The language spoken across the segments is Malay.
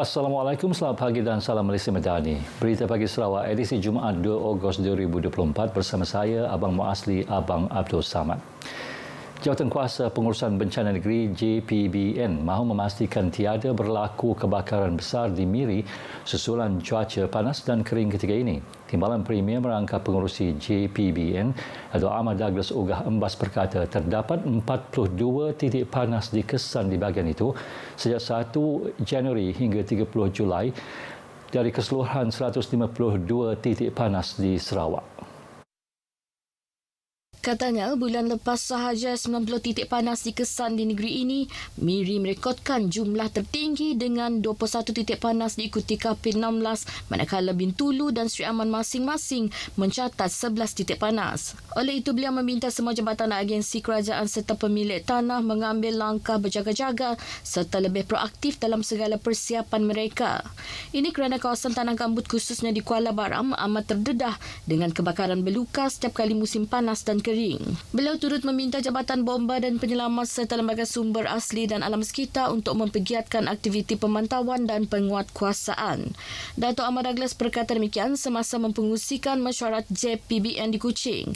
Assalamualaikum, selamat pagi dan salam Malaysia Madani. Berita Pagi Sarawak edisi Jumaat 2 Ogos 2024 bersama saya, Abang Muasli, Abang Abdul Samad. Jawatankuasa Pengurusan Bencana Negeri JPBN mahu memastikan tiada berlaku kebakaran besar di Miri susulan cuaca panas dan kering ketika ini. Timbalan Premier Merangkap Pengurusi JPBN, Dato' Ahmad Douglas Ogah Embas berkata terdapat 42 titik panas dikesan di bahagian itu sejak 1 Januari hingga 30 Julai dari keseluruhan 152 titik panas di Sarawak. Katanya, bulan lepas sahaja 90 titik panas dikesan di negeri ini, Miri merekodkan jumlah tertinggi dengan 21 titik panas diikuti Kapit 16, manakala Bintulu dan Sri Aman masing-masing mencatat 11 titik panas. Oleh itu, beliau meminta semua jabatan agensi kerajaan serta pemilik tanah mengambil langkah berjaga-jaga serta lebih proaktif dalam segala persiapan mereka. Ini kerana kawasan tanah gambut khususnya di Kuala Baram amat terdedah dengan kebakaran beluka setiap kali musim panas dan kering. Beliau turut meminta Jabatan Bomba dan Penyelamat serta Lembaga Sumber Asli dan Alam Sekitar untuk mempergiatkan aktiviti pemantauan dan penguatkuasaan. Dato' Ahmad Douglas berkata demikian semasa mempengusikan mesyuarat JPBN di Kuching.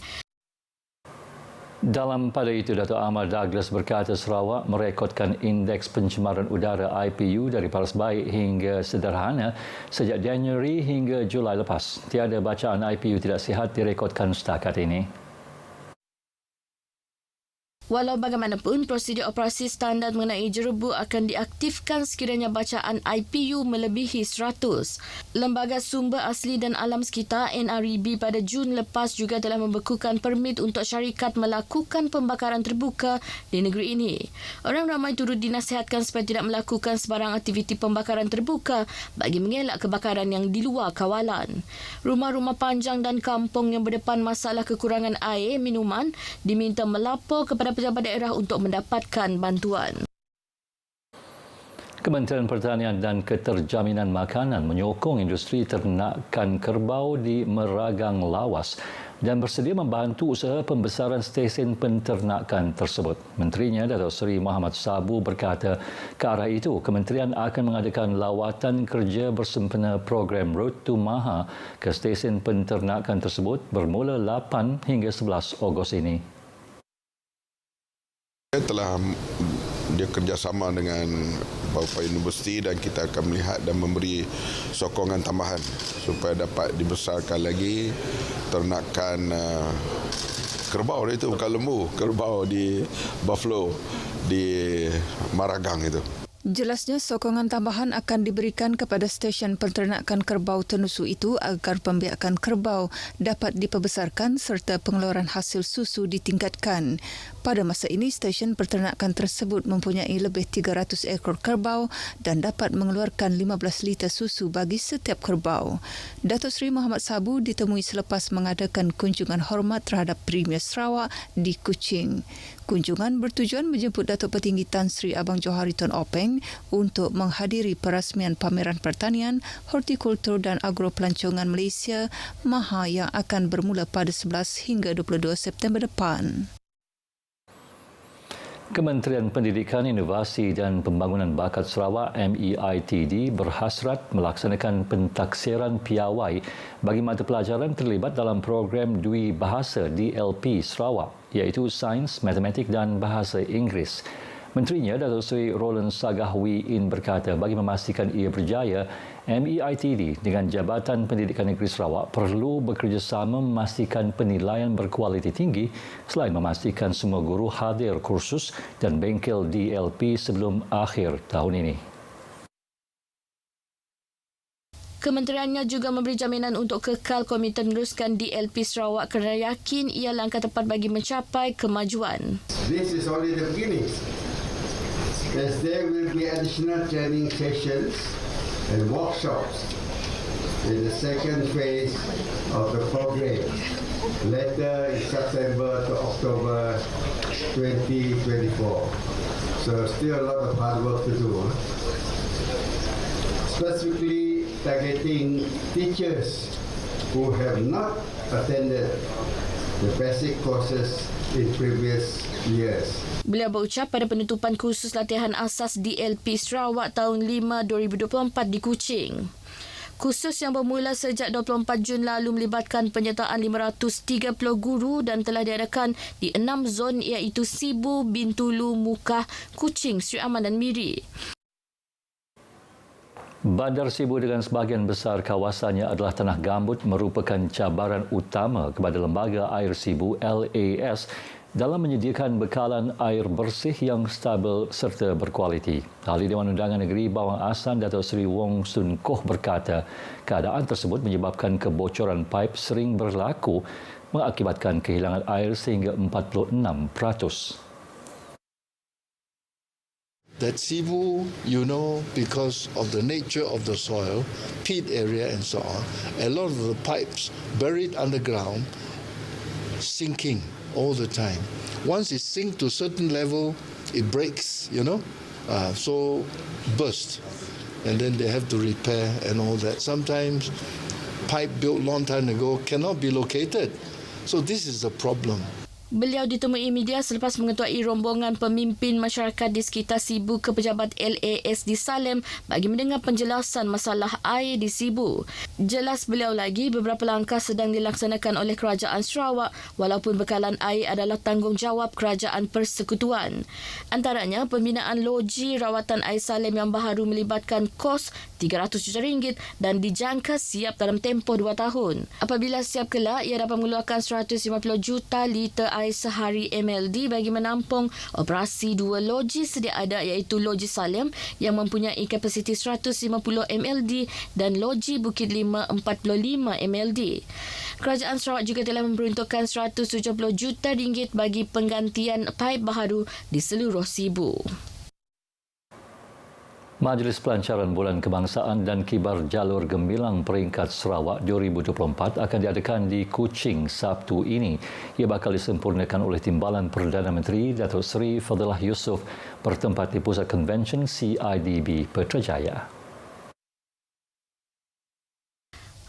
Dalam pada itu, Dato' Ahmad Douglas berkata Sarawak merekodkan indeks pencemaran udara IPU dari paras baik hingga sederhana sejak Januari hingga Julai lepas. Tiada bacaan IPU tidak sihat direkodkan setakat ini. Walau bagaimanapun, prosedur operasi standar mengenai jerebu akan diaktifkan sekiranya bacaan IPU melebihi 100. Lembaga Sumber Asli dan Alam Sekitar NREB pada Jun lepas juga telah membekukan permit untuk syarikat melakukan pembakaran terbuka di negeri ini. Orang ramai turut dinasihatkan supaya tidak melakukan sebarang aktiviti pembakaran terbuka bagi mengelak kebakaran yang di luar kawalan. Rumah-rumah panjang dan kampung yang berdepan masalah kekurangan air minuman diminta melapor kepada pejabat daerah untuk mendapatkan bantuan. Kementerian Pertanian dan Keterjaminan Makanan menyokong industri ternakan kerbau di Meragang Lawas dan bersedia membantu usaha pembesaran stesen penternakan tersebut. Menterinya, Dato' Seri Muhammad Sabu berkata ke arah itu, kementerian akan mengadakan lawatan kerja bersempena program Road to Maha ke stesen penternakan tersebut bermula 8 hingga 11 Ogos ini. Telah dia kerjasama dengan beberapa universiti dan kita akan melihat dan memberi sokongan tambahan supaya dapat dibesarkan lagi ternakan kerbau itu, bukan lembu, kerbau di Buffalo, di Maragang itu. Jelasnya sokongan tambahan akan diberikan kepada stesen penternakan kerbau Tenusu itu agar pembiakan kerbau dapat diperbesarkan serta pengeluaran hasil susu ditingkatkan. Pada masa ini, stesen penternakan tersebut mempunyai lebih 300 ekor kerbau dan dapat mengeluarkan 15 liter susu bagi setiap kerbau. Dato' Seri Muhammad Sabu ditemui selepas mengadakan kunjungan hormat terhadap Premier Sarawak di Kuching. Kunjungan bertujuan menjemput Datuk Petinggi Tan Sri Abang Johari Tun Openg untuk menghadiri perasmian Pameran Pertanian, Hortikultur dan Agropelancongan Malaysia MAHA yang akan bermula pada 11 hingga 22 September depan. Kementerian Pendidikan, Inovasi dan Pembangunan Bakat Sarawak MEITD berhasrat melaksanakan pentaksiran piawai bagi mata pelajaran terlibat dalam program Dwi Bahasa DLP Sarawak, iaitu Sains, Matematik dan Bahasa Inggeris. Menterinya, Dato' Seri Roland Sagahwi In berkata bagi memastikan ia berjaya, MEITD dengan Jabatan Pendidikan Negeri Sarawak perlu bekerjasama memastikan penilaian berkualiti tinggi selain memastikan semua guru hadir kursus dan bengkel DLP sebelum akhir tahun ini. Kementeriannya juga memberi jaminan untuk kekal komite meneruskan DLP Sarawak kerana yakin ia langkah tepat bagi mencapai kemajuan. This is only the beginning. As there will be additional training sessions and workshops in the second phase of the program, later in September to October 2024. So still a lot of hard work to do. Specifically targeting teachers who have not attended the basic courses in previous Yes. Beliau berucap pada penutupan kursus latihan asas DLP Sarawak tahun 5 2024 di Kuching. Kursus yang bermula sejak 24 Jun lalu melibatkan penyertaan 530 guru dan telah diadakan di 6 zon iaitu Sibu, Bintulu, Mukah, Kuching, Sri Aman dan Miri. Bandar Sibu dengan sebahagian besar kawasannya adalah tanah gambut merupakan cabaran utama kepada Lembaga Air Sibu LAS dalam menyediakan bekalan air bersih yang stabil serta berkualiti. Ahli Dewan Undangan Negeri Bawang Asan Datuk Seri Wong Sun Koh berkata, keadaan tersebut menyebabkan kebocoran paip sering berlaku mengakibatkan kehilangan air sehingga 46%. That Sibu, because of the nature of the soil, peat area and so on, a lot of the pipes buried underground sinking all the time. Once it sinks to a certain level, it breaks, so burst. And then they have to repair and all that. Sometimes pipe built long time ago cannot be located. So this is the problem. Beliau ditemui media selepas mengetuai rombongan pemimpin masyarakat di sekitar Sibu ke pejabat LAS di Salem bagi mendengar penjelasan masalah air di Sibu. Jelas beliau lagi, beberapa langkah sedang dilaksanakan oleh Kerajaan Sarawak walaupun bekalan air adalah tanggungjawab Kerajaan Persekutuan. Antaranya, pembinaan loji rawatan air Salem yang baharu melibatkan kos RM300 juta dan dijangka siap dalam tempoh 2 tahun. Apabila siap kelak, ia dapat mengeluarkan 150 juta liter air sehari MLD bagi menampung operasi 2 loji sedia ada iaitu Loji Salem yang mempunyai kapasiti 150 MLD dan Loji Bukit Lima 45 MLD. Kerajaan Sarawak juga telah memperuntukkan RM170 juta bagi penggantian paip baharu di seluruh Sibu. Majlis Pelancaran Bulan Kebangsaan dan Kibar Jalur Gemilang Peringkat Sarawak 2024 akan diadakan di Kuching Sabtu ini. Ia bakal disempurnakan oleh Timbalan Perdana Menteri Datuk Seri Fadilah Yusof bertempat di Pusat Konvensyen CIDB Putrajaya.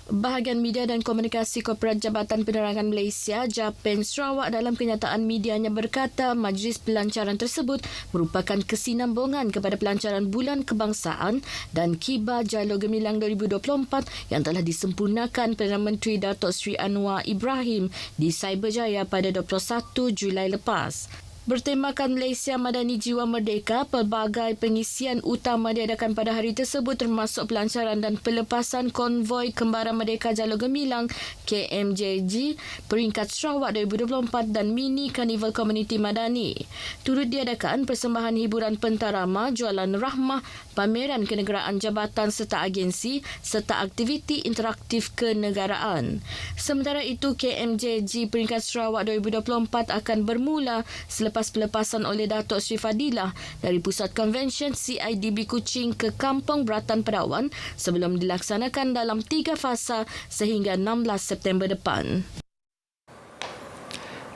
Bahagian Media dan Komunikasi Korporat Jabatan Penerangan Malaysia, JAPEN Sarawak dalam kenyataan medianya berkata majlis pelancaran tersebut merupakan kesinambungan kepada pelancaran Bulan Kebangsaan dan Kibar Jalur Gemilang 2024 yang telah disempurnakan Perdana Menteri Datuk Seri Anwar Ibrahim di Cyberjaya pada 21 Julai lepas. Bertemakan Malaysia Madani Jiwa Merdeka, pelbagai pengisian utama diadakan pada hari tersebut termasuk pelancaran dan pelepasan konvoi Kembaran Merdeka Jalur Gemilang KMJG Peringkat Sarawak 2024 dan Mini Karnival Komuniti Madani. Turut diadakan persembahan hiburan pentarama, jualan rahmah, pameran kenegaraan jabatan serta agensi serta aktiviti interaktif kenegaraan. Sementara itu, KMJG Peringkat Sarawak 2024 akan bermula selepas pelepasan oleh Datuk Seri Fadilah dari Pusat Konvensyen CIDB Kuching ke Kampung Beratan Perawan sebelum dilaksanakan dalam 3 fasa sehingga 16 September depan.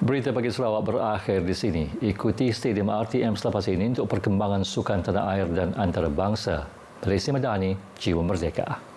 Berita Pagi Sarawak berakhir di sini. Ikuti Stadium RTM selepas ini untuk perkembangan sukan tanah air dan antarabangsa. Malaysia Madani, Jiwa Merdeka.